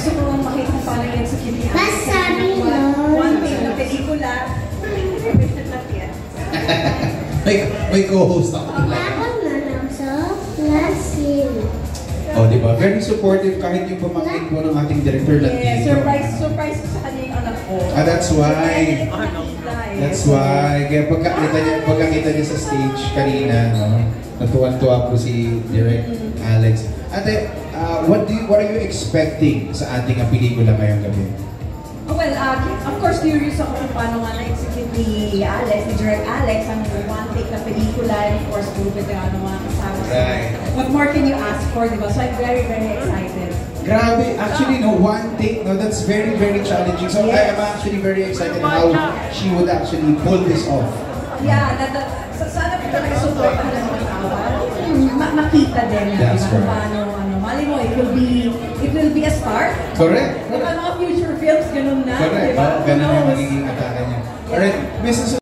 gusto ko lang makita kung paano i-execute niya. Masabi mo. One thing na pelikula. May co-host ako. Ako na lang sa classroom. Oh, di ba? Very supportive kahit yung pamangkin po ng ating director Yes, Latino. surprise ko sa kanya yung anak ko. That's why. That's why. Kaya pagkakita niya sa stage kanina, no? Natuwan-tuwa po si Direk Alex. Ate, what are you expecting sa ating pelikula ngayong gabi? Well, of course, curious ako kung paano nga na-execute ni Alex, ni Direk Alex, ang one take na pelikula, and of course, group with ano mga kasama. Right. What more can you ask for, di ba? So I'm very, very excited. Grabe, actually, no, one take, no, that's very, very challenging. So I am actually very excited how she would actually pull this off. Yeah, sana po talaga support ang mga tao. Makita din na kung paano, mali mo, it will be a start. Correct. Mga future films, ganun na. Correct. Diba? Ganun yung magiging atake niya. Alright, Mrs.